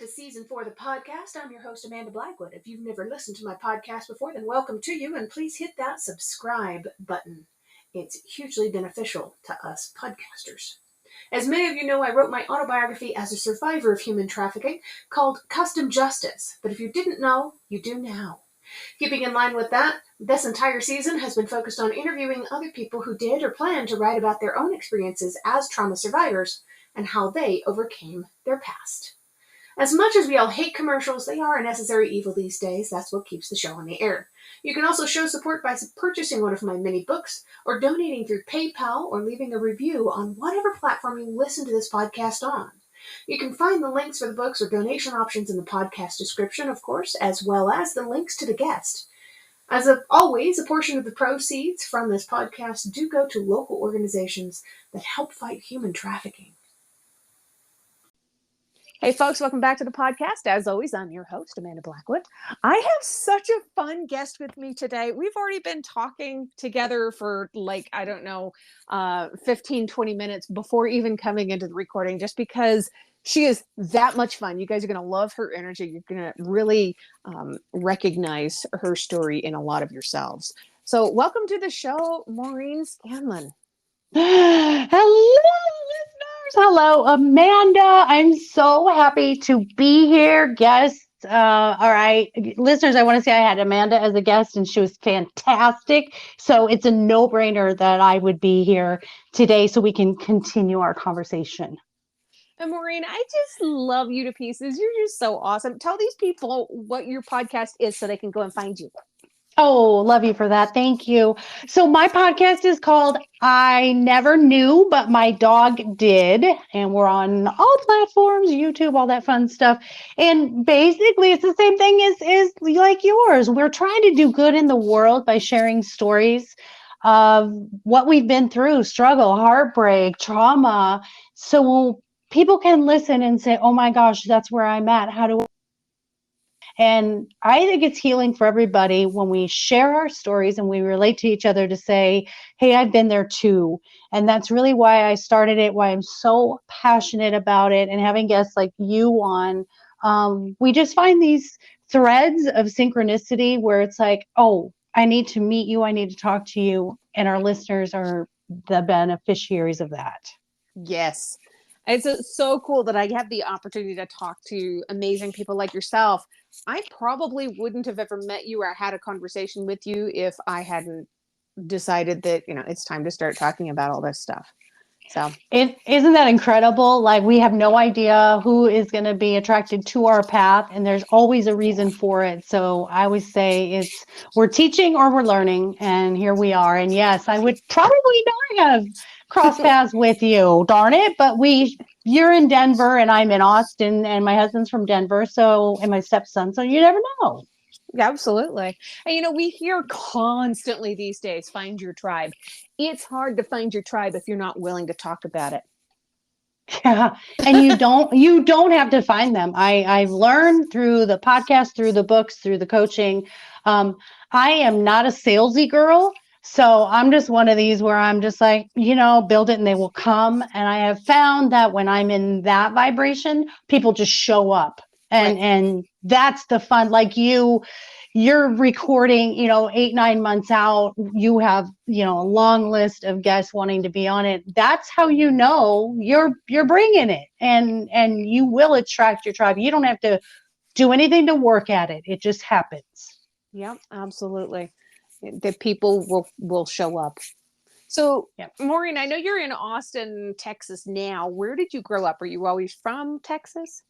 to Season 4 of the podcast. I'm your host, Amanda Blackwood. If you've never listened to my podcast before, then welcome to you, and please hit that subscribe button. It's hugely beneficial to us podcasters. As many of you know, I wrote my autobiography as a survivor of human trafficking called Custom Justice, but if you didn't know, you do now. Keeping in line with that, this entire season has been focused on interviewing other people who did or plan to write about their own experiences as trauma survivors and how they overcame their past. As much as we all hate commercials, they are a necessary evil these days. That's what keeps the show on the air. You can also show support by purchasing one of my mini books or donating through PayPal or leaving a review on whatever platform you listen to this podcast on. You can find the links for the books or donation options in the podcast description, of course, as well as the links to the guest. As always, a portion of the proceeds from this podcast do go to local organizations that help fight human trafficking. Hey folks, welcome back to the podcast. As always, I'm your host, Amanda Blackwood. I have such a fun guest with me today. We've already been talking together for 15, 20 minutes before even coming into the recording, just because she is that much fun. You guys are going to love her energy. You're going to really recognize her story in a lot of yourselves. So welcome to the show, Maureen Scanlon. Hello, listeners. Hello, Amanda. I'm so happy to be here. Guests. All right. Listeners, I want to say I had Amanda as a guest and she was fantastic. So it's a no-brainer that I would be here today so we can continue our conversation. And Maureen, I just love you to pieces. You're just so awesome. Tell these people what your podcast is so they can go and find you. Oh, love you for that. Thank you. So my podcast is called I Never Knew, But My Dog Did. And we're on all platforms, YouTube, all that fun stuff. And basically it's the same thing as like yours. We're trying to do good in the world by sharing stories of what we've been through, struggle, heartbreak, trauma. So people can listen and say, oh my gosh, that's where I'm at. How do And I think it's healing for everybody when we share our stories and we relate to each other to say, hey, I've been there too. And that's really why I started it, why I'm so passionate about it. And having guests like you on, we just find these threads of synchronicity where it's like, oh, I need to meet you. I need to talk to you. And our listeners are the beneficiaries of that. Yes. It's so cool that I have the opportunity to talk to amazing people like yourself. I probably wouldn't have ever met you or had a conversation with you if I hadn't decided that, it's time to start talking about all this stuff. So isn't that incredible? Like, we have no idea who is going to be attracted to our path, and there's always a reason for it. So I always say we're teaching or we're learning, and here we are. And yes, I would probably not have crossed paths with you, darn it. But you're in Denver and I'm in Austin, and my husband's from Denver, and my stepson. So you never know. Yeah, absolutely. And we hear constantly these days, find your tribe. It's hard to find your tribe if you're not willing to talk about it. Yeah. And you don't have to find them. I've learned through the podcast, through the books, through the coaching. I am not a salesy girl. So I'm just one of these where I'm just like, build it and they will come. And I have found that when I'm in that vibration, people just show up. And that's the fun. Like you're recording, 8-9 months out, you have, a long list of guests wanting to be on it. That's how you're bringing it, and you will attract your tribe. You don't have to do anything to work at it. It just happens. Yep, absolutely. The people will show up. So, yep. Maureen, I know you're in Austin, Texas now. Where did you grow up? Are you always from Texas?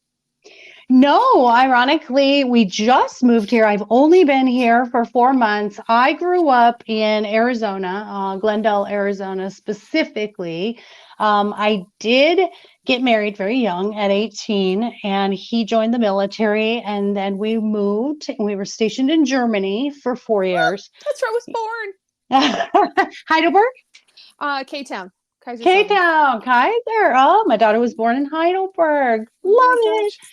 No, ironically, we just moved here. I've only been here for 4 months. I grew up in Arizona, Glendale, Arizona specifically. I did get married very young at 18, and he joined the military, and then we moved, and we were stationed in Germany for 4 years. That's where I was born. Heidelberg? K-Town. K-Town, Kaiser. Oh, my daughter was born in Heidelberg. Love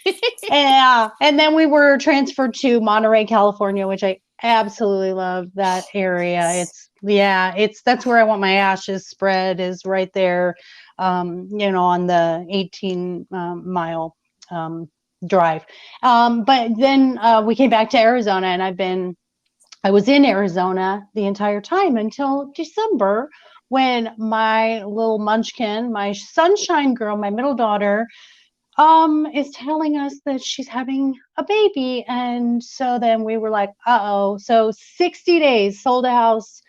it. Yeah. And then we were transferred to Monterey, California, which I absolutely love that area. That's where I want my ashes spread, is right there, on the 18 mile drive. But then we came back to Arizona, and I was in Arizona the entire time until December, when my little munchkin, my sunshine girl, my middle daughter, is telling us that she's having a baby. And so then we were like, uh-oh. So 60 days, sold a house,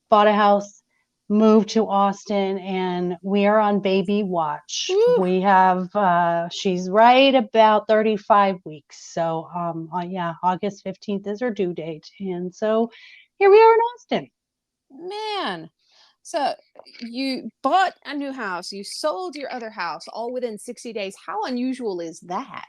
bought a house, moved to Austin, and we are on baby watch. Woo. We have she's right about 35 weeks. So yeah, August 15th is her due date. And so here we are in Austin. Man. So you bought a new house, you sold your other house all within 60 days. How unusual is that?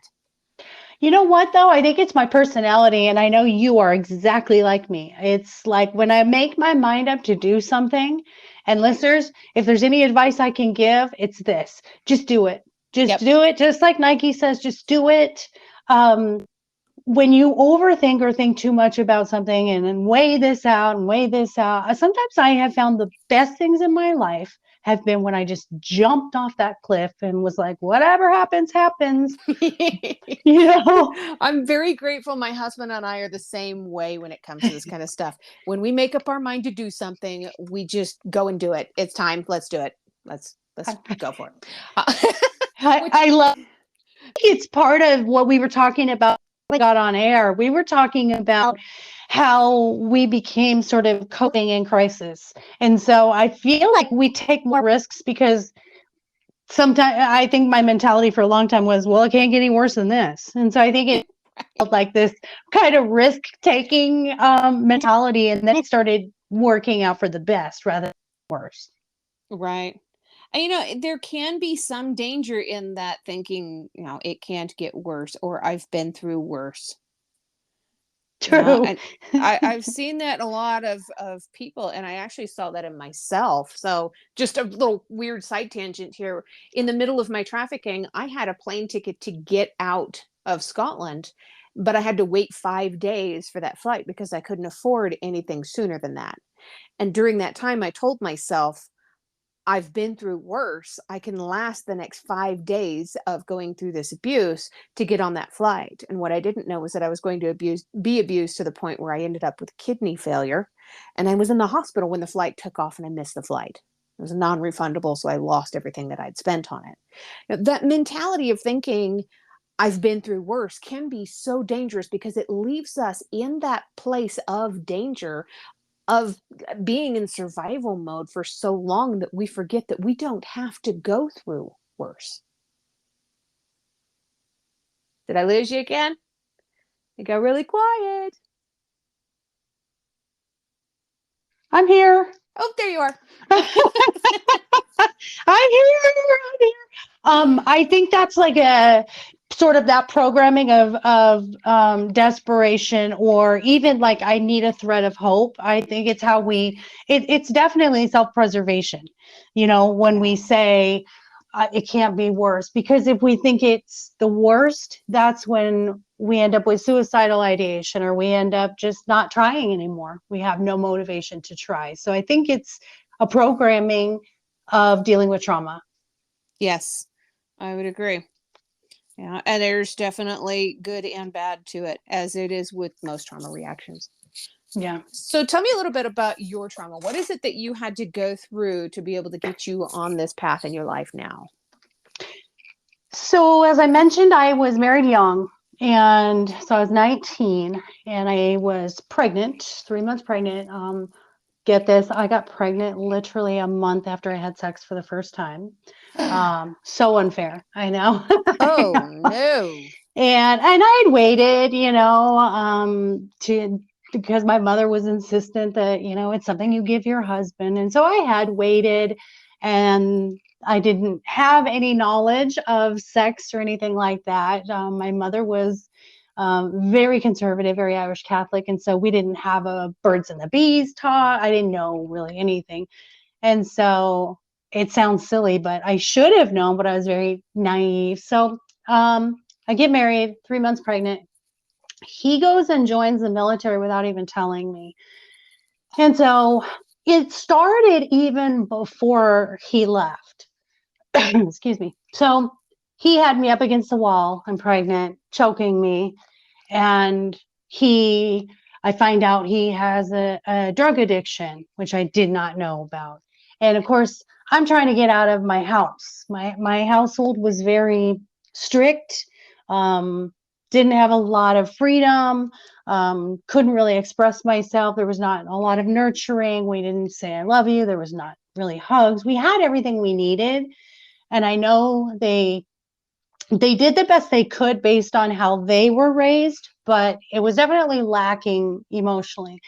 You know what, though? I think it's my personality, and I know you are exactly like me. It's like when I make my mind up to do something, and listeners, if there's any advice I can give, it's this: just do it. Just Yep. do it. Just like Nike says, just do it. Um, when you overthink or think too much about something and then weigh this out and weigh this out, sometimes I have found the best things in my life have been when I just jumped off that cliff and was like, whatever happens, happens. You know, I'm very grateful my husband and I are the same way when it comes to this kind of stuff. When we make up our mind to do something, we just go and do it. It's time. Let's do it. Let's go for it. I love it's part of what we were talking about when we got on air. We were talking about how we became sort of coping in crisis. And so I feel like we take more risks because sometimes I think my mentality for a long time was, well, it can't get any worse than this. And so I think it felt like this kind of risk taking mentality. And then it started working out for the best rather than worse. Right. And there can be some danger in that thinking, it can't get worse, or I've been through worse. True. And I've seen that a lot of people, and I actually saw that in myself. So just a little weird side tangent here. In the middle of my trafficking, I had a plane ticket to get out of Scotland, but I had to wait 5 days for that flight because I couldn't afford anything sooner than that. And during that time, I told myself, I've been through worse. I can last the next 5 days of going through this abuse to get on that flight. And what I didn't know was that I was going to be abused to the point where I ended up with kidney failure. And I was in the hospital when the flight took off, and I missed the flight. It was non-refundable, so I lost everything that I'd spent on it. That mentality of thinking I've been through worse can be so dangerous because it leaves us in that place of danger, of being in survival mode for so long, that we forget that we don't have to go through worse. Did I lose you again? It got really quiet. I'm here. Oh, there you are. I'm here. I think that's like a sort of that programming of desperation, or even like I need a thread of hope. I think it's how it's definitely self-preservation. When we say it can't be worse, because if we think it's the worst, that's when we end up with suicidal ideation, or we end up just not trying anymore. We have no motivation to try. So I think it's a programming of dealing with trauma. Yes, I would agree. Yeah, and there's definitely good and bad to it, as it is with most trauma reactions. Yeah. So tell me a little bit about your trauma. What is it that you had to go through to be able to get you on this path in your life now? So as I mentioned, I was married young. And so I was 19 and I was pregnant, 3 months pregnant. Get this, I got pregnant literally a month after I had sex for the first time. So unfair, I know. Oh, no. And I had waited, to because my mother was insistent that, it's something you give your husband. And so I had waited, and I didn't have any knowledge of sex or anything like that. My mother was very conservative, very Irish Catholic. And so we didn't have a birds and the bees taught. I didn't know really anything. And so it sounds silly, but I should have known, but I was very naive. So I get married, 3 months pregnant. He goes and joins the military without even telling me. And so it started even before he left. Excuse me. So he had me up against the wall. I'm pregnant, choking me. And I find out he has a drug addiction, which I did not know about. And of course, I'm trying to get out of my house. My household was very strict, didn't have a lot of freedom, couldn't really express myself. There was not a lot of nurturing. We didn't say I love you. There was not really hugs. We had everything we needed. And I know they did the best they could based on how they were raised, but it was definitely lacking emotionally.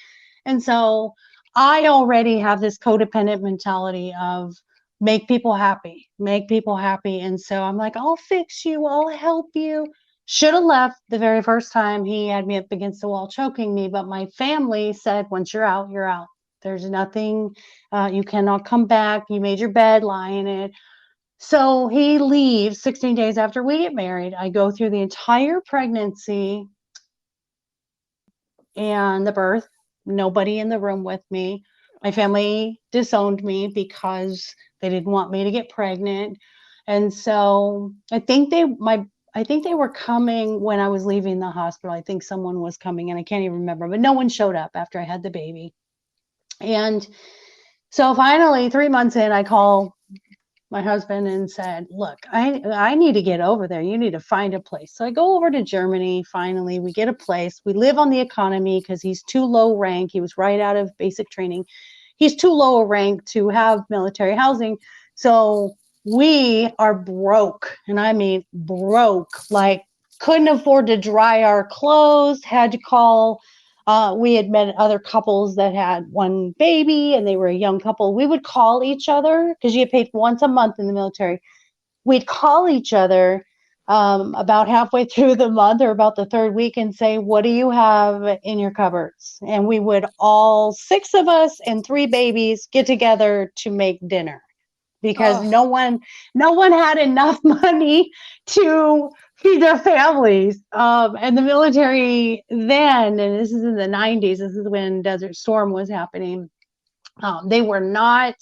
And so I already have this codependent mentality of make people happy, make people happy. And so I'm like, I'll fix you, I'll help you. Should have left the very first time he had me up against the wall choking me. But my family said, once you're out, you're out. There's nothing, you cannot come back. You made your bed, lie in it. So he leaves 16 days after we get married. I go through the entire pregnancy and the birth, nobody in the room with me. My family disowned me because they didn't want me to get pregnant. And so I think they were coming when I was leaving the hospital. I think someone was coming and I can't even remember, but no one showed up after I had the baby. And so finally 3 months in, I call my husband and said, look, I need to get over there. You need to find a place. So I go over to Germany. Finally, we get a place. We live on the economy because he's too low rank. He was right out of basic training. He's too low a rank to have military housing. So we are broke. And I mean, broke, like couldn't afford to dry our clothes, had to call. We had met other couples that had one baby and they were a young couple. We would call each other because you get paid once a month in the military. We'd call each other about halfway through the month or about the third week and say, what do you have in your cupboards? And we would all 6 of us and 3 babies get together to make dinner because no one had enough money to feed their families. And the military then, and this is in the 90s, this is when Desert Storm was happening, they were not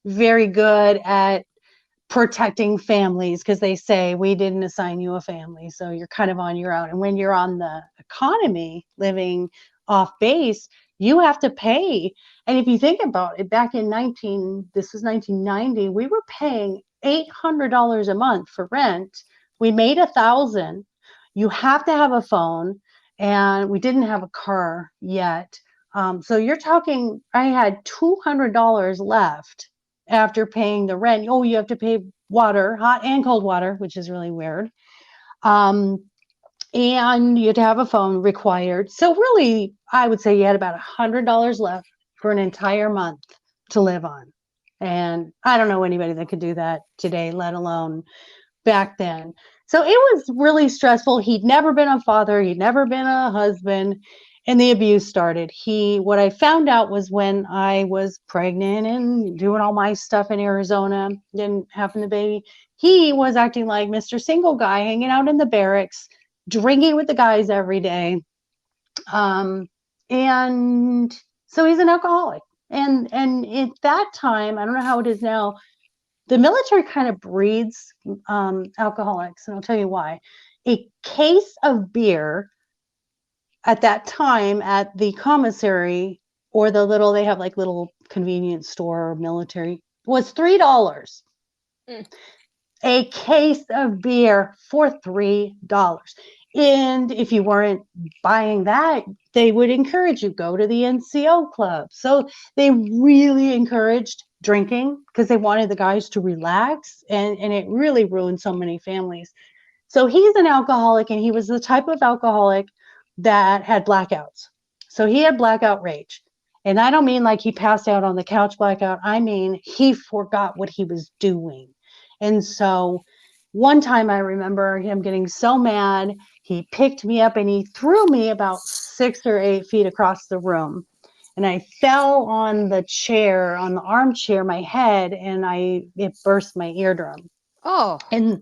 very good at protecting families because they say we didn't assign you a family, so you're kind of on your own. And when you're on the economy living off base, you have to pay. And if you think about it, back in 1990, we were paying $800 a month for rent. We made $1,000. You have to have a phone, and we didn't have a car yet. So you're talking, I had $200 left after paying the rent. Oh, you have to pay water, hot and cold water, which is really weird. And you had to have a phone required. So really, I would say you had about $100 left for an entire month to live on. And I don't know anybody that could do that today, let alone back then. So it was really stressful. He'd never been a father. He'd never been a husband. And the abuse started. What I found out was when I was pregnant and doing all my stuff in Arizona, then having the baby, he was acting like Mr. Single Guy, hanging out in the barracks, drinking with the guys every day. And so he's an alcoholic. And at that time, I don't know how it is now, the military kind of breeds alcoholics, and I'll tell you why. A case of beer at that time at the commissary or they have like little convenience store or military, was $3. A case of beer for $3. And if you weren't buying that, they would encourage you, go to the NCO club. So they really encouraged drinking because they wanted the guys to relax, and it really ruined so many families. So he's an alcoholic, and he was the type of alcoholic that had blackouts. So he had blackout rage. And I don't mean like he passed out on the couch blackout. I mean, he forgot what he was doing. And so one time I remember him getting so mad, he picked me up and he threw me about 6 or 8 feet across the room. And I fell on the chair, on the armchair, my head, and it burst my eardrum. Oh. And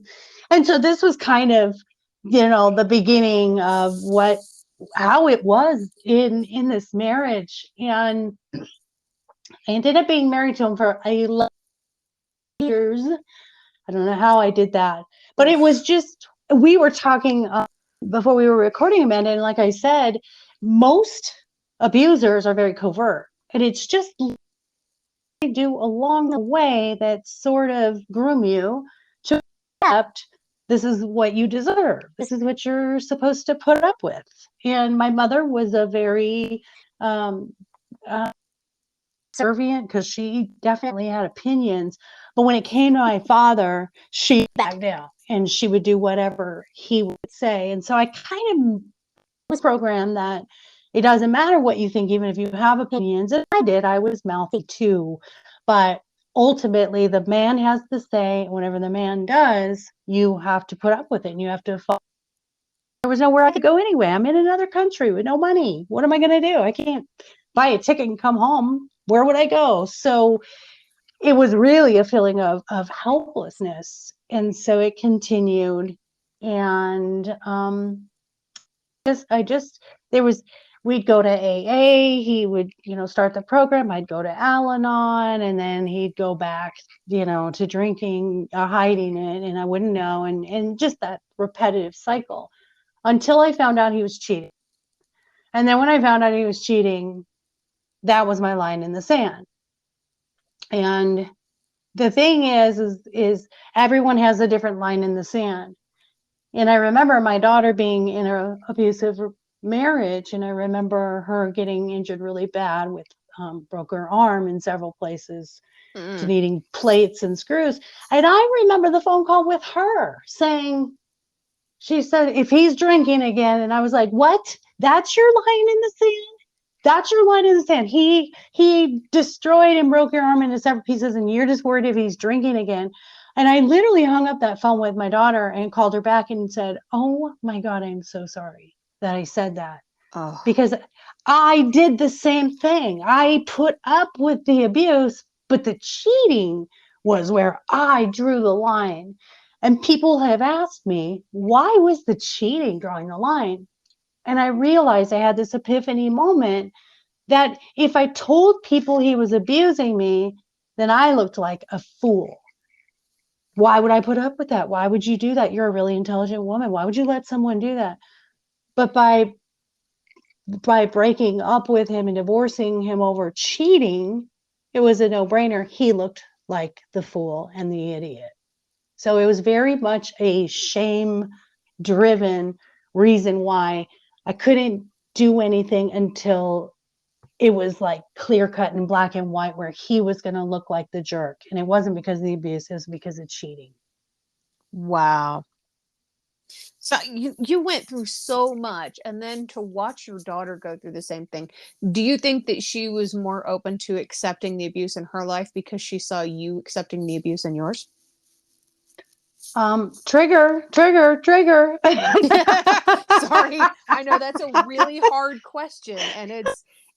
so this was kind of, the beginning of how it was in this marriage. And I ended up being married to him for 11 years. I don't know how I did that, but it was just, we were talking before we were recording, Amanda, and like I said, most abusers are very covert, and it's just they do along the way that sort of groom you to accept this is what you deserve. This is what you're supposed to put up with. And my mother was a very um, subservient, because she definitely had opinions. But when it came to my father, she backed down and she would do whatever he would say. And so I kind of was programmed that it doesn't matter what you think, even if you have opinions. And I did, I was mouthy too. But ultimately, the man has the say. Whatever the man does, you have to put up with it and you have to follow. There was nowhere I could go anyway. I'm in another country with no money. What am I going to do? I can't buy a ticket and come home. Where would I go? So it was really a feeling of helplessness. And so it continued. And there was, we'd go to AA, he would, start the program, I'd go to Al-Anon, and then he'd go back, to drinking, hiding it, and I wouldn't know. And just that repetitive cycle until I found out he was cheating. And then when I found out he was cheating, that was my line in the sand. And the thing is everyone has a different line in the sand. And I remember my daughter being in an abusive marriage, and I remember her getting injured really bad with broke her arm in several places, to needing plates and screws. And I remember the phone call with her saying, she said, if he's drinking again, and I was like, what? That's your line in the sand? That's your line in the sand. He destroyed and broke your arm into several pieces, and you're just worried if he's drinking again. And I literally hung up that phone with my daughter and called her back and said, oh my God, I'm so sorry that I said that. Oh. Because I did the same thing. I put up with the abuse, but the cheating was where I drew the line. And people have asked me, why was the cheating drawing the line? And I realized I had this epiphany moment that if I told people he was abusing me, then I looked like a fool. Why would I put up with that? Why would you do that? You're a really intelligent woman. Why would you let someone do that? But by breaking up with him and divorcing him over cheating, it was a no-brainer. He looked like the fool and the idiot. So it was very much a shame-driven reason why I couldn't do anything until it was like clear cut and black and white, where he was going to look like the jerk. And it wasn't because of the abuse, it was because of cheating. Wow. So you went through so much, and then to watch your daughter go through the same thing. Do you think that she was more open to accepting the abuse in her life because she saw you accepting the abuse in yours? Trigger. Sorry, I know that's a really hard question, and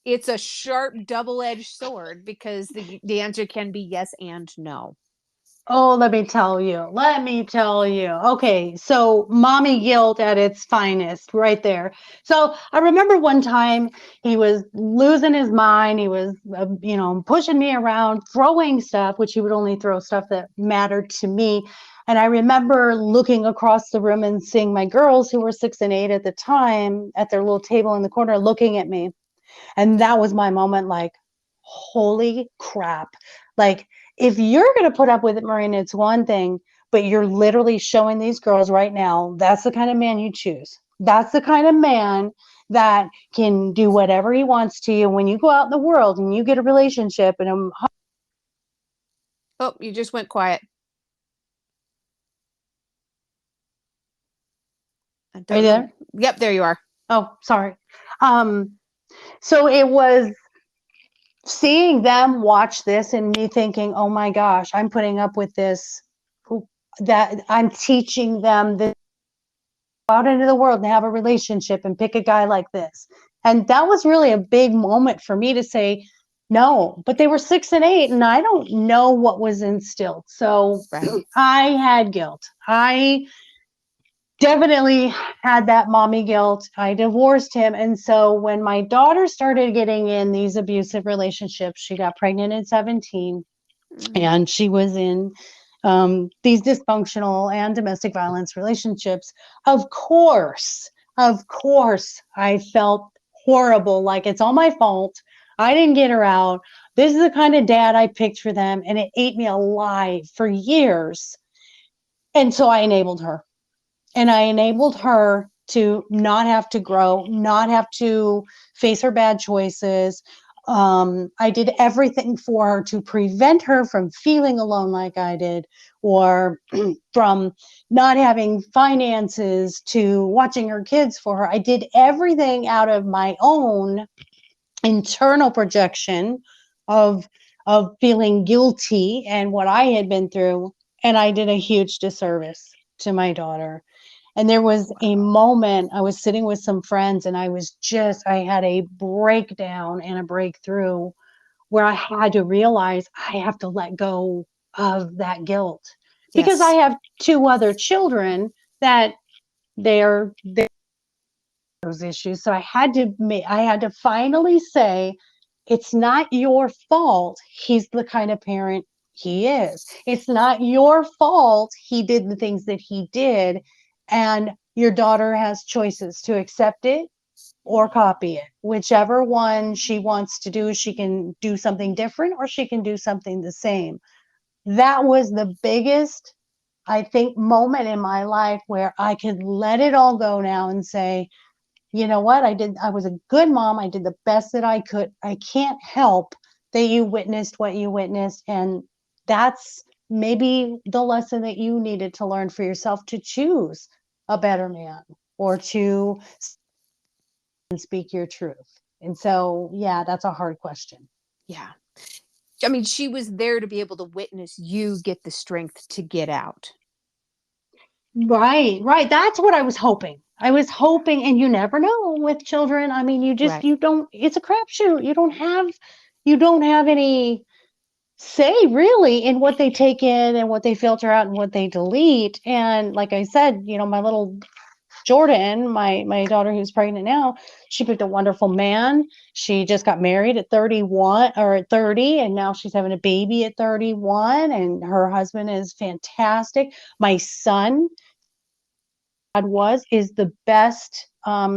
it's a sharp double-edged sword, because the answer can be yes and no. Oh, let me tell you. Okay, so mommy guilt at its finest right there. So I remember one time he was losing his mind. He was, pushing me around, throwing stuff, which he would only throw stuff that mattered to me. And I remember looking across the room and seeing my girls, who were 6 and 8 at the time, at their little table in the corner looking at me. And that was my moment, like, holy crap. Like, if you're going to put up with it, Maureen, it's one thing, but you're literally showing these girls right now, that's the kind of man you choose. That's the kind of man that can do whatever he wants to you when you go out in the world and you get a relationship. And oh, you just went quiet. Are you there? Yep, there you are. Oh, sorry. So it was seeing them watch this and me thinking, oh my gosh, I'm putting up with this, that I'm teaching them this, out into the world and have a relationship and pick a guy like this. And that was really a big moment for me to say no. But they were 6 and 8, and I don't know what was instilled. So right. I had guilt. I definitely had that mommy guilt. I divorced him. And so when my daughter started getting in these abusive relationships, she got pregnant at 17, and she was in these dysfunctional and domestic violence relationships, of course, I felt horrible, like it's all my fault. I didn't get her out. This is the kind of dad I picked for them, and it ate me alive for years. And so I enabled her. And I enabled her to not have to grow, not have to face her bad choices. I did everything for her to prevent her from feeling alone like I did, or from not having finances to watching her kids for her. I did everything out of my own internal projection of feeling guilty and what I had been through, and I did a huge disservice to my daughter. And there was a moment I was sitting with some friends, and I had a breakdown and a breakthrough where I had to realize I have to let go of that guilt, because I Yes. have two other children that they're those issues. So I had to finally say, it's not your fault he's the kind of parent he is. It's not your fault he did the things that he did. And your daughter has choices to accept it or copy it. Whichever one she wants to do, she can do something different or she can do something the same. That was the biggest, I think, moment in my life where I could let it all go now and say, you know what, I was a good mom. I did the best that I could. I can't help that you witnessed what you witnessed. And that's maybe the lesson that you needed to learn for yourself, to choose a better man or to speak your truth. And so, yeah, that's a hard question. Yeah. I mean, she was there to be able to witness you get the strength to get out. Right, right. That's what I was hoping. I was hoping, and you never know with children. I mean, Right. you don't, it's a crapshoot. You don't have any say really in what they take in and what they filter out and what they delete. And like I said, my little Jordan, my daughter who's pregnant now, she picked a wonderful man. She just got married at 31 or at 30, and now she's having a baby at 31, and her husband is fantastic. My son is the best.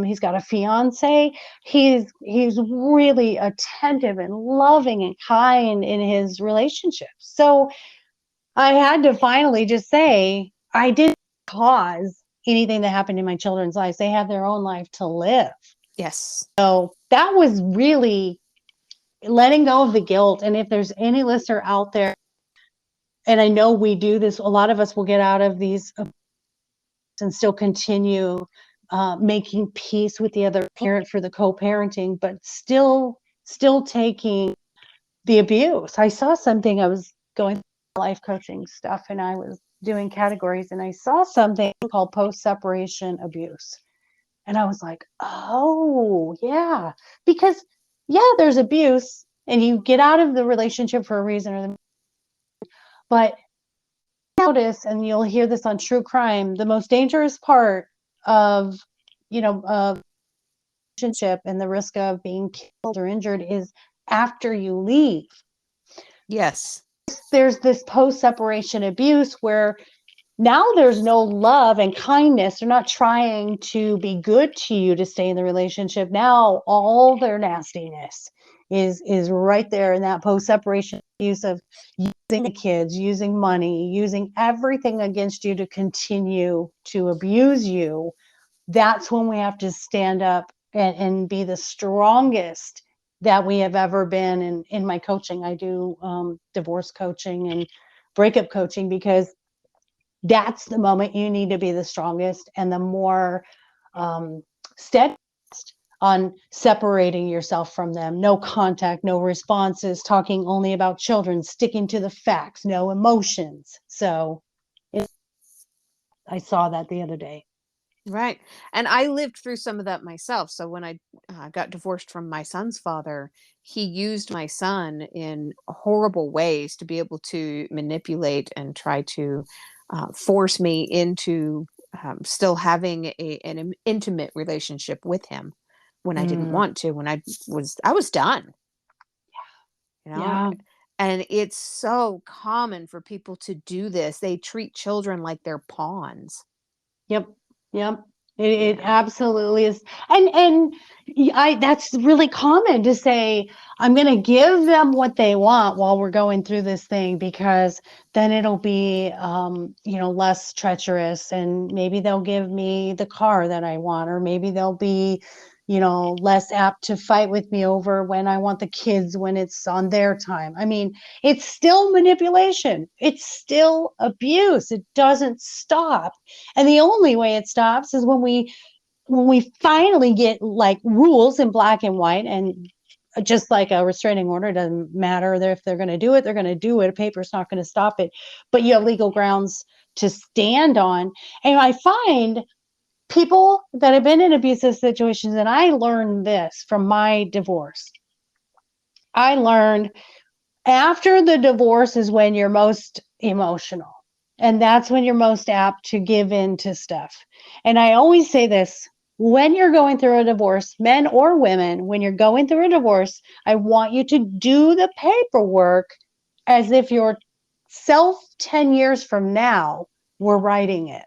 He's got a fiance. He's really attentive and loving and kind in his relationships. So I had to finally just say, I didn't cause anything that happened in my children's lives. They have their own life to live. Yes. So that was really letting go of the guilt. And if there's any listener out there, and I know we do this, a lot of us will get out of these and still continue making peace with the other parent for the co-parenting, but still taking the abuse. I saw something, I was going through life coaching stuff and I was doing categories, and I saw something called post-separation abuse. And I was like, oh, yeah. Because, yeah, there's abuse and you get out of the relationship for a reason, but notice, and you'll hear this on true crime, the most dangerous part of, of relationship and the risk of being killed or injured is after you leave. Yes. There's this post-separation abuse where now there's no love and kindness. They're not trying to be good to you to stay in the relationship. Now all their nastiness is right there in that post-separation abuse of using the kids, using money, using everything against you to continue to abuse you. That's when we have to stand up and be the strongest that we have ever been. And in my coaching, I do divorce coaching and breakup coaching, because that's the moment you need to be the strongest and the more steadfast on separating yourself from them. No contact, no responses, talking only about children, sticking to the facts, no emotions. So I saw that the other day. Right. And I lived through some of that myself. So when I got divorced from my son's father, he used my son in horrible ways to be able to manipulate and try to force me into still having an intimate relationship with him when I didn't want to, when I was done, you know. Yeah. And it's so common for people to do this. They treat children like they're pawns. Yep. Yep. It Yeah. absolutely is. And that's really common to say, I'm going to give them what they want while we're going through this thing, because then it'll be, less treacherous, and maybe they'll give me the car that I want, or maybe they'll be, less apt to fight with me over when I want the kids when it's on their time. I mean, it's still manipulation. It's still abuse. It doesn't stop. And the only way it stops is when we finally get like rules in black and white, and just like a restraining order, doesn't matter if they're going to do it, they're going to do it. A paper's not going to stop it, but you have legal grounds to stand on. And I find people that have been in abusive situations, and I learned this from my divorce. I learned after the divorce is when you're most emotional. And that's when you're most apt to give in to stuff. And I always say this: when you're going through a divorce, men or women, when you're going through a divorce, I want you to do the paperwork as if yourself 10 years from now were writing it.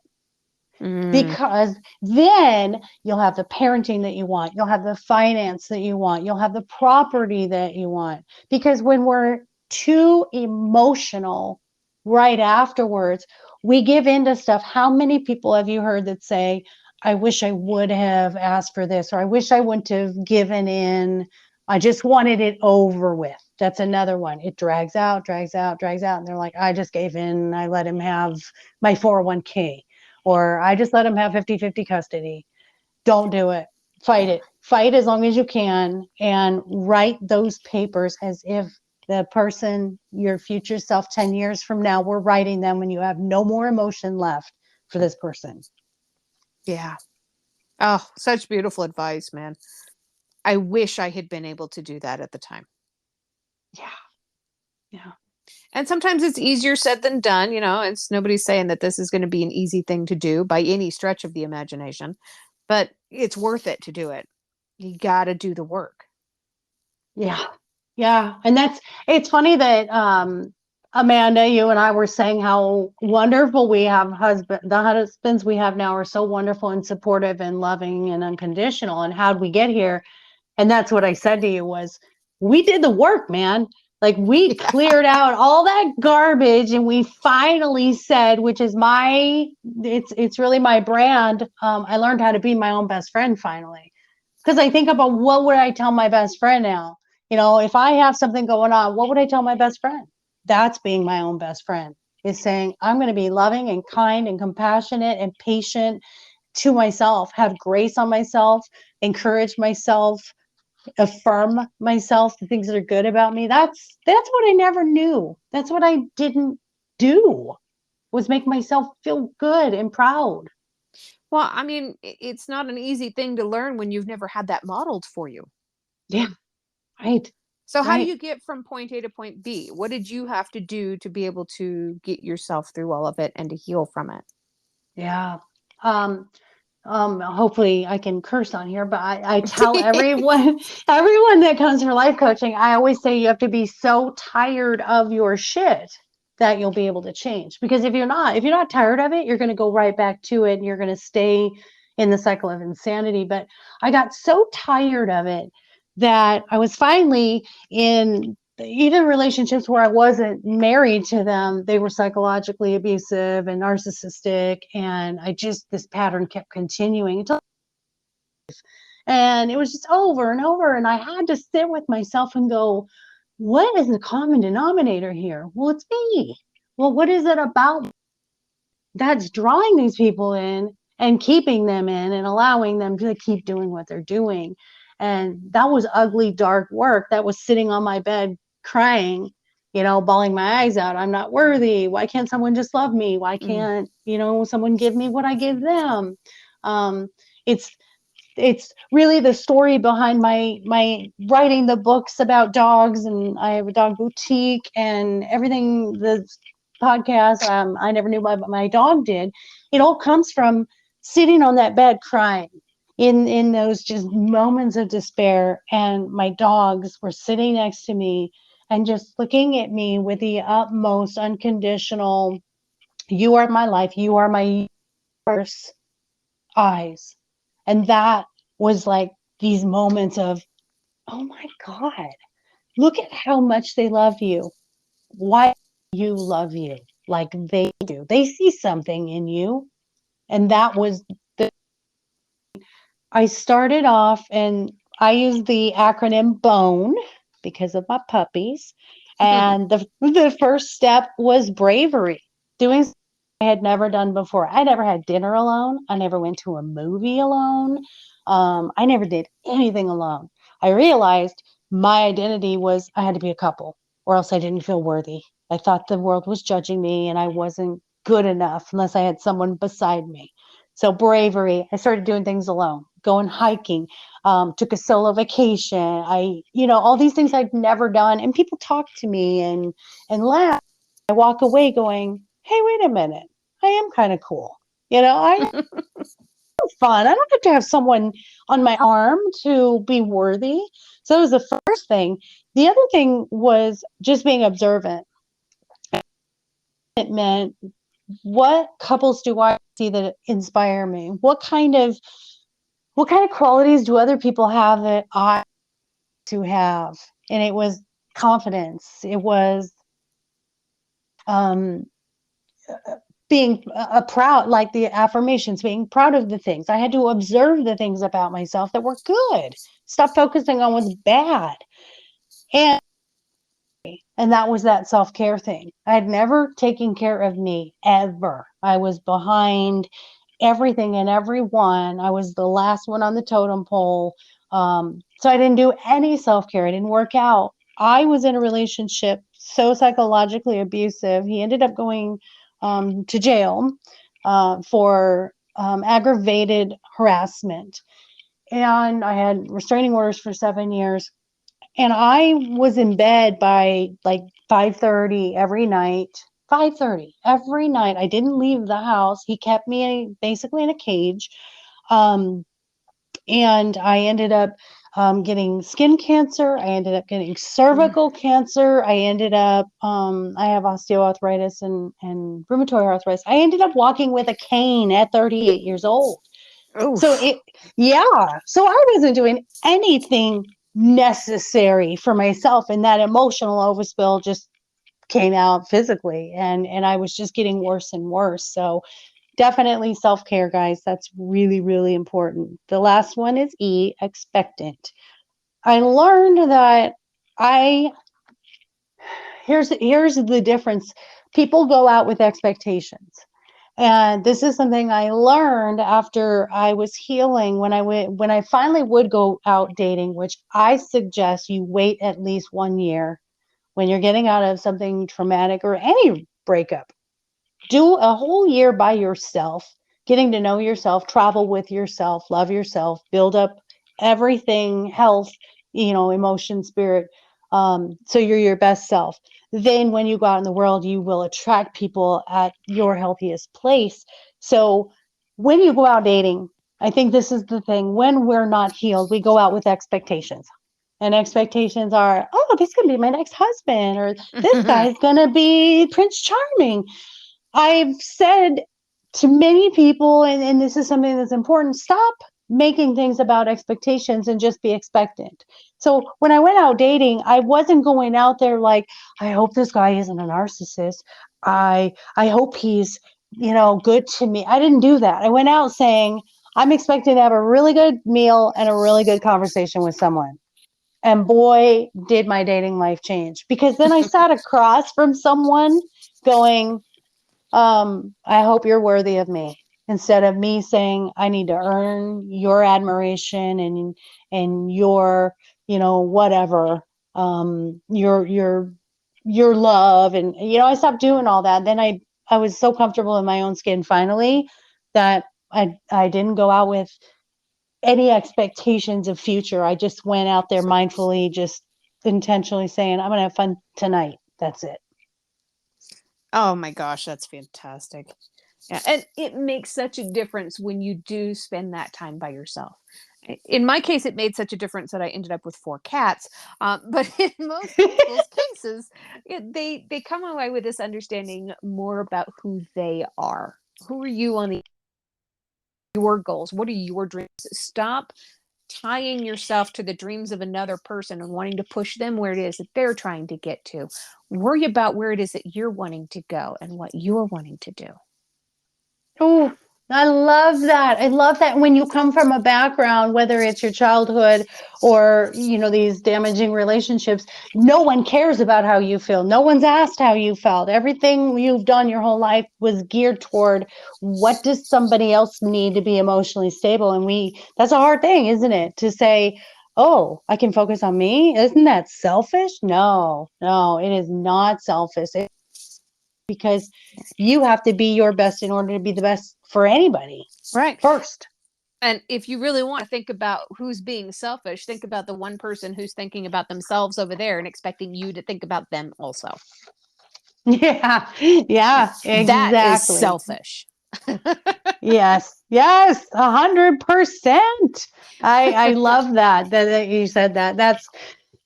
Mm. Because then you'll have the parenting that you want, you'll have the finance that you want, you'll have the property that you want. Because when we're too emotional right afterwards, we give into stuff. How many people have you heard that say, I wish I would have asked for this, or I wish I wouldn't have given in, I just wanted it over with? That's another one. It drags out, drags out, drags out, and they're like, I just gave in, I let him have my 401k, or I just let him have 50-50 custody. Don't do it. Fight Yeah. it. Fight as long as you can, and write those papers as if the person, your future self 10 years from now, we're writing them when you have no more emotion left for this person. Yeah. Oh, such beautiful advice, man. I wish I had been able to do that at the time. Yeah. Yeah. And sometimes it's easier said than done. It's nobody's saying that this is going to be an easy thing to do by any stretch of the imagination, but it's worth it to do it. You got to do the work. Yeah. Yeah. And it's funny that, Amanda, you and I were saying how wonderful we have the husbands we have now are so wonderful and supportive and loving and unconditional. And how'd we get here? And that's what I said to you was, we did the work, man. Like, we Yeah. cleared out all that garbage, and we finally said, which is it's really my brand. I learned how to be my own best friend finally. Because I think about, what would I tell my best friend now? If I have something going on, what would I tell my best friend? That's being my own best friend, is saying, I'm going to be loving and kind and compassionate and patient to myself, have grace on myself, encourage myself, affirm myself, the things that are good about me. That's what I never knew. That's what I didn't do, was make myself feel good and proud. Well, I mean, it's not an easy thing to learn when you've never had that modeled for you. Yeah, right, So, how do right. you get from point A to point B? What did you have to do to be able to get yourself through all of it and to heal from it? Yeah. Um, Hopefully I can curse on here, but I tell everyone, everyone that comes for life coaching, I always say you have to be so tired of your shit that you'll be able to change. Because if you're not tired of it, you're going to go right back to it, and you're going to stay in the cycle of insanity. But I got so tired of it that I was finally in even relationships where I wasn't married to them. They were psychologically abusive and narcissistic. And this pattern kept continuing until, and it was just over and over. And I had to sit with myself and go, what is the common denominator here? Well, it's me. Well, what is it about that's drawing these people in and keeping them in and allowing them to keep doing what they're doing? And that was ugly, dark work. That was sitting on my bed crying, bawling my eyes out. I'm not worthy. Why can't someone just love me? Why Mm. can't, someone give me what I give them? Um, it's it's really the story behind my writing the books about dogs, and I have a dog boutique and everything. The podcast, I never knew my dog did. It all comes from sitting on that bed crying in those just moments of despair, and my dogs were sitting next to me, and just looking at me with the utmost unconditional, you are my life, you are my universe eyes. And that was like these moments of, oh my God, look at how much they love you. Why do you love you like they do? They see something in you. And that was I started off, and I use the acronym BONE because of my puppies. And the first step was bravery, doing something I had never done before. I never had dinner alone. I never went to a movie alone. I never did anything alone. I realized my identity was I had to be a couple, or else I didn't feel worthy. I thought the world was judging me and I wasn't good enough unless I had someone beside me. So bravery, I started doing things alone, going hiking, took a solo vacation. All these things I'd never done. And people talk to me and laugh. I walk away going, hey, wait a minute. I am kind of cool. I am fun. I don't have to have someone on my arm to be worthy. So that was the first thing. The other thing was just being observant. It meant, what couples do I see that inspire me? What kind of qualities do other people have that I to have? And it was confidence. It was um, being proud, like the affirmations, being proud of the things. I had to observe the things about myself that were good. Stop focusing on what's bad. And that was that self-care thing. I had never taken care of me ever. I was behind everything and everyone. I was the last one on the totem pole. So I didn't do any self-care. I didn't work out. I was in a relationship so psychologically abusive. He ended up going to jail for aggravated harassment. And I had restraining orders for 7 years. And I was in bed by like 5:30 every night. 5:30 every night. I didn't leave the house. He kept me basically in a cage. Um, and I ended up getting skin cancer. I ended up getting cervical cancer. I ended up, I have osteoarthritis and rheumatoid arthritis. I ended up walking with a cane at 38 years old. So so I wasn't doing anything necessary for myself, and that emotional overspill just came out physically, and I was just getting worse and worse. So definitely self-care, guys. That's really, really important. The last one is E, expectant. I learned that I here's the difference. People go out with expectations. And this is something I learned after I was healing when I finally would go out dating, which I suggest you wait at least 1 year when you're getting out of something traumatic or any breakup. Do a whole year by yourself, getting to know yourself, travel with yourself, love yourself, build up everything, health, emotion, spirit, so you're your best self. Then when you go out in the world, you will attract people at your healthiest place. So when you go out dating, I think this is the thing. When we're not healed, we go out with expectations. And expectations are, oh, this could be my next husband, or this guy's going to be Prince Charming. I've said to many people, and this is something that's important, stop making things about expectations and just be expectant. So when I went out dating, I wasn't going out there like, I hope this guy isn't a narcissist. I hope he's, good to me. I didn't do that. I went out saying, I'm expecting to have a really good meal and a really good conversation with someone. And boy, did my dating life change, because then I sat across from someone going, I hope you're worthy of me, instead of me saying I need to earn your admiration and your, whatever, your love. And, I stopped doing all that. Then I was so comfortable in my own skin finally that I didn't go out with any expectations of future. I just went out there mindfully, just intentionally saying, I'm going to have fun tonight. That's it. Oh my gosh, that's fantastic. Yeah, and it makes such a difference when you do spend that time by yourself. In my case, it made such a difference that I ended up with 4 cats. But in most people's cases, they come away with this understanding more about who they are. Who are you on your goals? What are your dreams? Stop tying yourself to the dreams of another person and wanting to push them where it is that they're trying to get to. Worry about where it is that you're wanting to go and what you're wanting to do. Oh, I love that. I love that when you come from a background, whether it's your childhood or, these damaging relationships, no one cares about how you feel. No one's asked how you felt. Everything you've done your whole life was geared toward what does somebody else need to be emotionally stable? And that's a hard thing, isn't it? To say, oh, I can focus on me. Isn't that selfish? No, it is not selfish. Because you have to be your best in order to be the best for anybody. Right. First. And if you really want to think about who's being selfish, think about the one person who's thinking about themselves over there and expecting you to think about them also. Yeah. Yeah, exactly. That is selfish. Yes. 100%. I love that you said that. That's,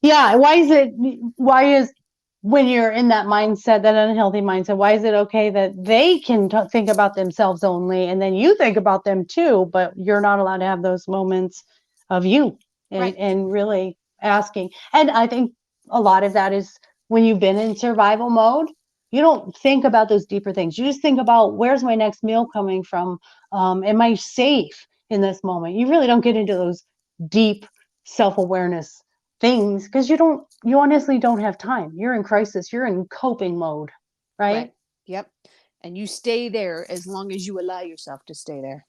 yeah. Why is when you're in that mindset, that unhealthy mindset, why is it okay that they can think about themselves only and then you think about them too, but you're not allowed to have those moments of you and really asking. And I think a lot of that is when you've been in survival mode, you don't think about those deeper things. You just think about, where's my next meal coming from? Am I safe in this moment? You really don't get into those deep self-awareness things because you honestly don't have time. You're in crisis. You're in coping mode, right? Yep. And you stay there as long as you allow yourself to stay there.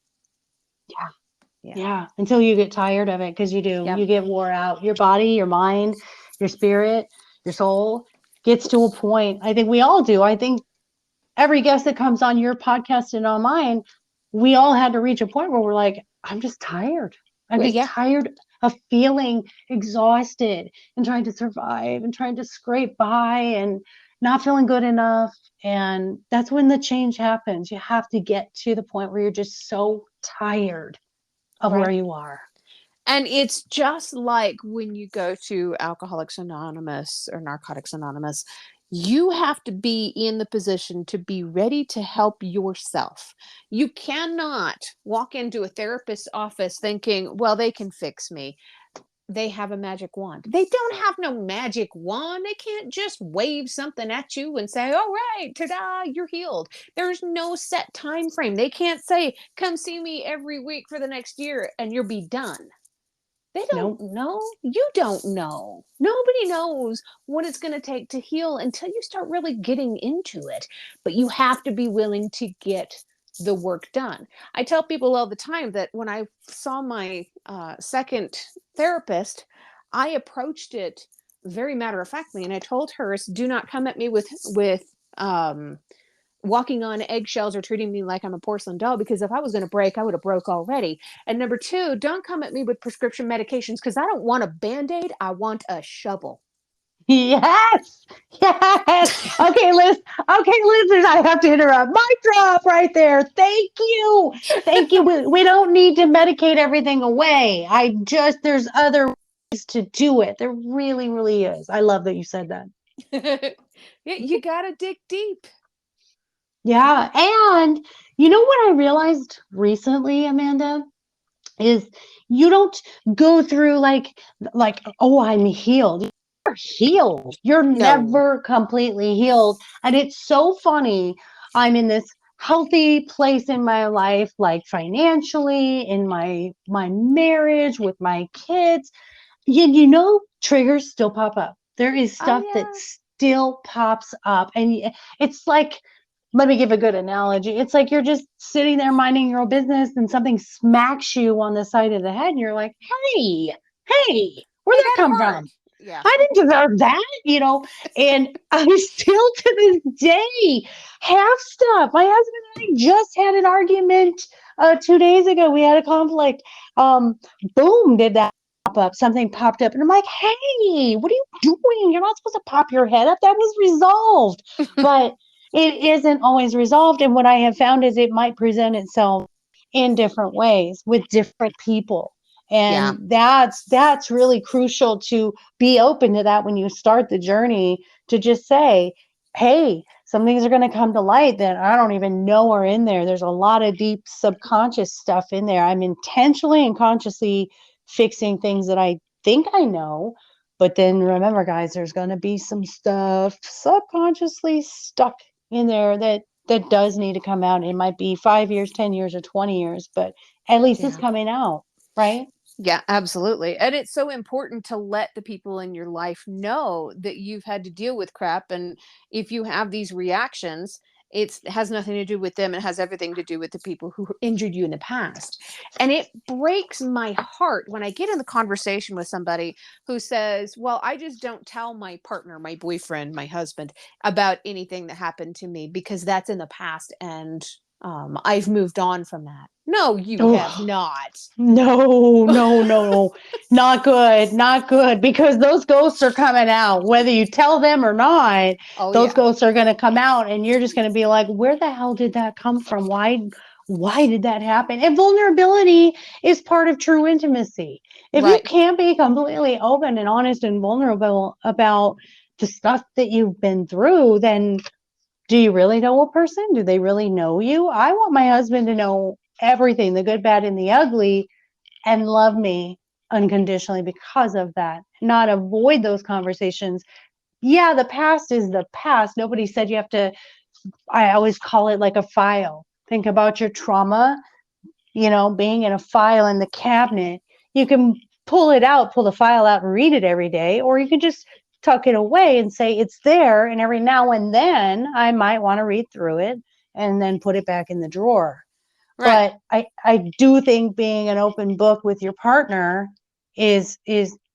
Yeah. Until you get tired of it, because you do. Yep. You get wore out. Your body, your mind, your spirit, your soul gets to a point. I think we all do. I think every guest that comes on your podcast and on mine, we all had to reach a point where we're like, I'm just tired. I'm just tired of feeling exhausted and trying to survive and trying to scrape by and not feeling good enough. And that's when the change happens. You have to get to the point where you're just so tired of where you are. And it's just like when you go to Alcoholics Anonymous or Narcotics Anonymous, you have to be in the position to be ready to help yourself. You cannot walk into a therapist's office thinking, well, they can fix me. They have a magic wand. They don't have no magic wand. They can't just wave something at you and say, all right, ta-da, you're healed. There's no set time frame. They can't say, come see me every week for the next year and you'll be done. They don't know. You don't know. Nobody knows what it's going to take to heal until you start really getting into it. But you have to be willing to get the work done. I tell people all the time that when I saw my second therapist, I approached it very matter of factly, and I told her, "Do not come at me with walking on eggshells or treating me like I'm a porcelain doll, because if I was going to break, I would have broke already. And number 2, don't come at me with prescription medications because I don't want a Band-Aid. I want a shovel." Yes. Okay, listeners, I have to interrupt. Mic drop right there. Thank you. We don't need to medicate everything away. There's other ways to do it. There really, really is. I love that you said that. You got to dig deep. Yeah. And you know what I realized recently, Amanda, is you don't go through like, oh, I'm healed. You're healed. You're never completely healed. And it's so funny. I'm in this healthy place in my life, like financially, in my marriage, with my kids. Triggers still pop up. There is stuff that still pops up. And it's like, let me give a good analogy. It's like you're just sitting there minding your own business and something smacks you on the side of the head and you're like, hey, where'd that come from? Yeah. I didn't deserve that, and I still to this day have stuff. My husband and I just had an argument 2 days ago. We had a conflict. Boom, did that pop up? Something popped up and I'm like, hey, what are you doing? You're not supposed to pop your head up. That was resolved. But it isn't always resolved. And what I have found is it might present itself in different ways with different people. Yeah. And that's really crucial to be open to that when you start the journey, to just say, hey, some things are going to come to light that I don't even know are in there. There's a lot of deep subconscious stuff in there. I'm intentionally and consciously fixing things that I think I know. But then remember, guys, there's going to be some stuff subconsciously stuck in there that does need to come out. It might be 5 years, 10 years, or 20 years, but at least it's Yeah. coming out, right? Yeah, absolutely. And it's so important to let the people in your life know that you've had to deal with crap. And if you have these reactions, it has nothing to do with them. It has everything to do with the people who injured you in the past. And it breaks my heart when I get in the conversation with somebody who says, well, I just don't tell my partner, my boyfriend, my husband about anything that happened to me because that's in the past and I've moved on from that. No, you have Oh, not. no, no, no, no. Not good. Not good. Because those ghosts are coming out. Whether you tell them or not, Oh those yeah. ghosts are going to come out and you're just going to be like, where the hell did that come from? Why did that happen? And vulnerability is part of true intimacy. If you Right. can't be completely open and honest and vulnerable about the stuff that you've been through, then do you really know a person? Do they really know you? I want my husband to know everything, the good, bad, and the ugly, and love me unconditionally because of that, not avoid those conversations. Yeah, the past is the past. Nobody said you have to, I always call it like a file. Think about your trauma, being in a file in the cabinet. You can pull the file out and read it every day, or you can just tuck it away and say it's there. And every now and then I might want to read through it and then put it back in the drawer. Right. But I do think being an open book with your partner is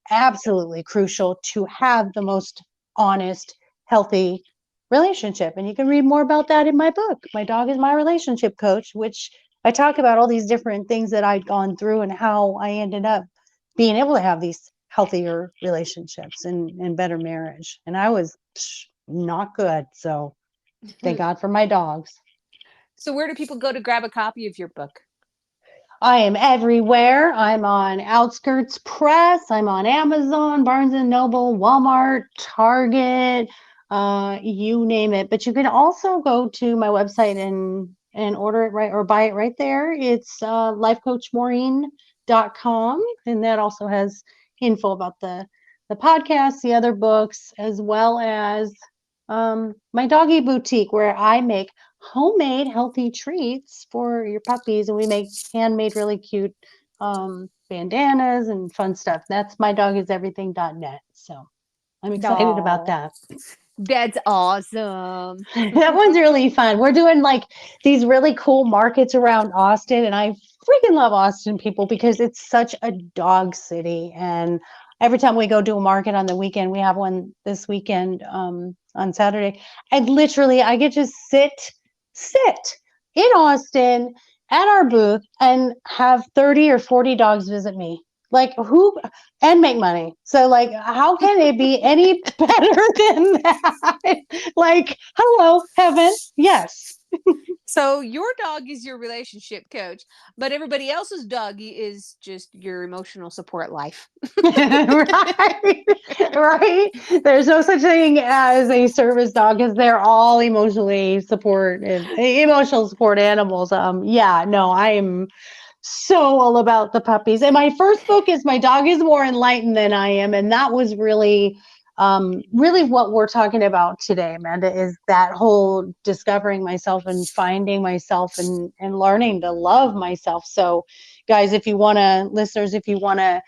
absolutely crucial to have the most honest, healthy relationship. And you can read more about that in my book. My dog is my relationship coach, which I talk about all these different things that I'd gone through and how I ended up being able to have these healthier relationships and better marriage. And I was not good. So thank God for my dogs. So where do people go to grab a copy of your book? I am everywhere. I'm on Outskirts Press. I'm on Amazon, Barnes and Noble, Walmart, Target, you name it. But you can also go to my website and order it right or buy it right there. It's lifecoachmaureen.com, and that also has info about the podcast, the other books, as well as my doggy boutique where I make homemade healthy treats for your puppies, and we make handmade really cute bandanas and fun stuff. That's mydoggiseverything.net. So I'm excited about Oh, that. that's awesome. That one's really fun. We're doing like these really cool markets around Austin, and I freaking love Austin, people, because it's such a dog city. And every time we go do a market on the weekend, we have one this weekend on Saturday. And literally, I get to sit in Austin at our booth and have 30 or 40 dogs visit me. Like who and make money. So like how can it be any better than that? Like, hello, heaven. Yes. So your dog is your relationship coach, but everybody else's doggy is just your emotional support life. Right. Right. There's no such thing as a service dog because they're all emotional support animals. Yeah, no, I am so all about the puppies. And my first book is My Dog is More Enlightened Than I Am. And that was really what we're talking about today, Amanda, is that whole discovering myself and finding myself and learning to love myself. So guys, listeners, if you want to,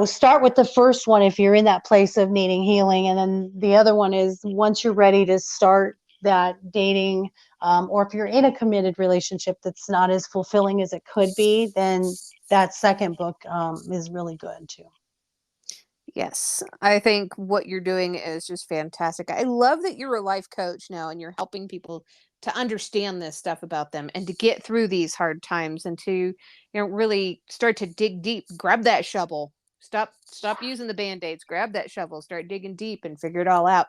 start with the first one if you're in that place of needing healing. And then the other one is once you're ready to start that dating, or if you're in a committed relationship that's not as fulfilling as it could be, then that second book is really good too. Yes, I think what you're doing is just fantastic. I love that you're a life coach now and you're helping people to understand this stuff about them and to get through these hard times and to, really start to dig deep. Grab that shovel. Stop using the band-aids. Grab that shovel, start digging deep and figure it all out.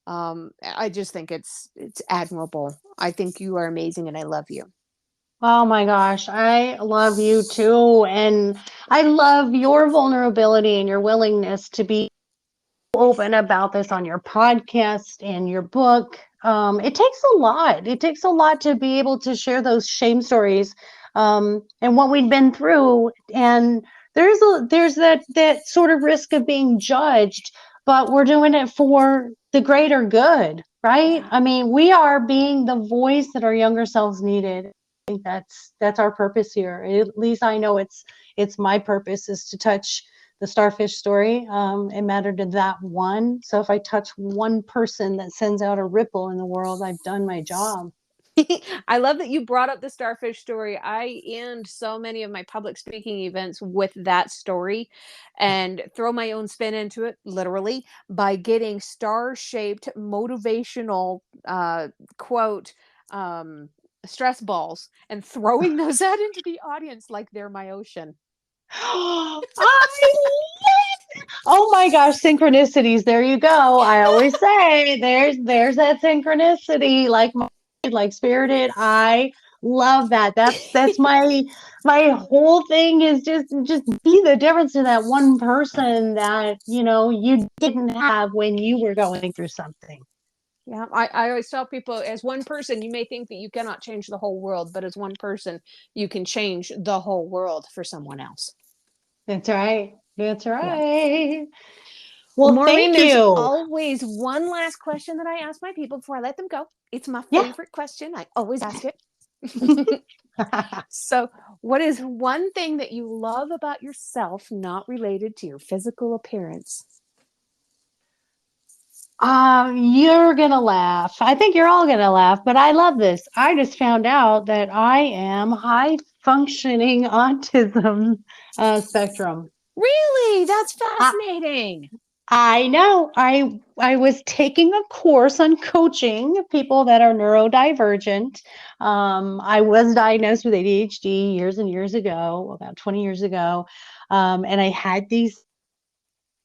I just think it's admirable. I think you are amazing, and I love you. Oh my gosh, I love you too. And I love your vulnerability and your willingness to be open about this on your podcast and your book. It takes a lot. It takes a lot to be able to share those shame stories, and what we've been through. And there's that sort of risk of being judged, but we're doing it for the greater good, right? Yeah. I mean, we are being the voice that our younger selves needed. I think that's our purpose here. At least I know it's my purpose is to touch the starfish story. It mattered to that one. So if I touch one person that sends out a ripple in the world, I've done my job. I love that you brought up the starfish story. I end so many of my public speaking events with that story and throw my own spin into it, literally, by getting star-shaped motivational quote stress balls and throwing those out into the audience like they're my ocean. I love, oh my gosh, synchronicities. There you go. I always say there's that synchronicity, like spirited. I love that. That's my whole thing is just be the difference to that one person that you didn't have when you were going through something. Yeah, I always tell people, as one person, you may think that you cannot change the whole world, but as one person, you can change the whole world for someone else. That's right. That's Yeah. right. Well, Well, Maureen, thank there's you. always one last question that I ask my people before I let them go. It's my Yeah. favorite question. I always ask it. So, what is one thing that you love about yourself not related to your physical appearance? You're gonna laugh. I think you're all gonna laugh, but I love this. I just found out that I am high functioning autism spectrum. Really? That's I, fascinating. I know. I was taking a course on coaching people that are neurodivergent. I was diagnosed with ADHD years and years ago, about 20 years ago, and I had these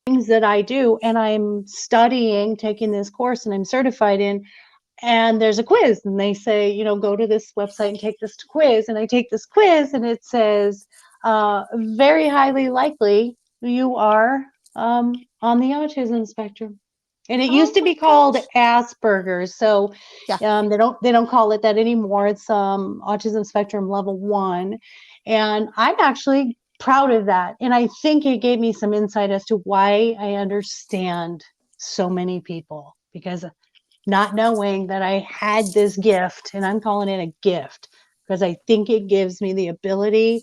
things that I do, and I'm studying, taking this course, and I'm certified in. And there's a quiz, and they say, go to this website and take this quiz. And I take this quiz, and it says, very highly likely you are on the autism spectrum. And it Oh used to my be called gosh. Asperger's, so Yeah. they don't call it that anymore. It's autism spectrum level 1, and I'm actually proud of that. And I think it gave me some insight as to why I understand so many people, because not knowing that I had this gift, and I'm calling it a gift because I think it gives me the ability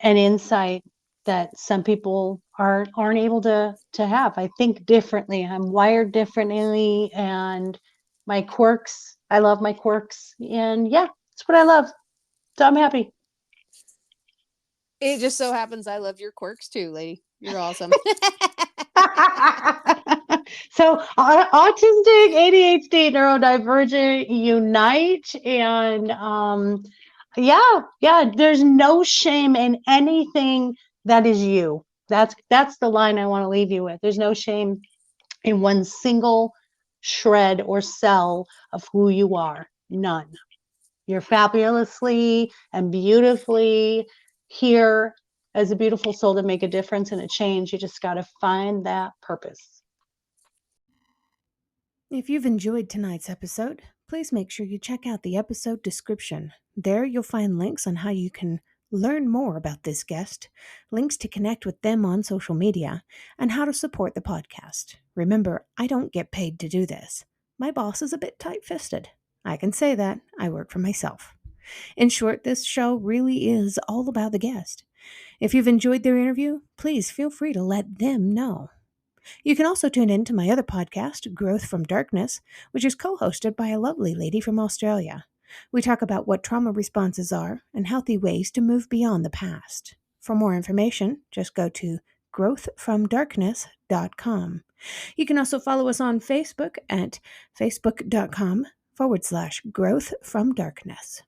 and insight that some people aren't able to have. I think differently. I'm wired differently, and my quirks. I love my quirks, and yeah, that's what I love. So I'm happy. It just so happens I love your quirks too, lady. You're awesome. So autistic, ADHD, neurodivergent unite, and yeah, there's no shame in anything that is you. That's the line I want to leave you with. There's no shame in one single shred or cell of who you are. None. You're fabulously and beautifully here as a beautiful soul to make a difference and a change. You just got to find that purpose. If you've enjoyed tonight's episode, please make sure you check out the episode description. There you'll find links on how you can learn more about this guest, links to connect with them on social media, and how to support the podcast. Remember, I don't get paid to do this. My boss is a bit tight-fisted. I can say that. I work for myself. In short, this show really is all about the guest. If you've enjoyed their interview, please feel free to let them know. You can also tune in to my other podcast, Growth from Darkness, which is co-hosted by a lovely lady from Australia. We talk about what trauma responses are and healthy ways to move beyond the past. For more information, just go to growthfromdarkness.com. You can also follow us on Facebook at facebook.com/growthfromdarkness.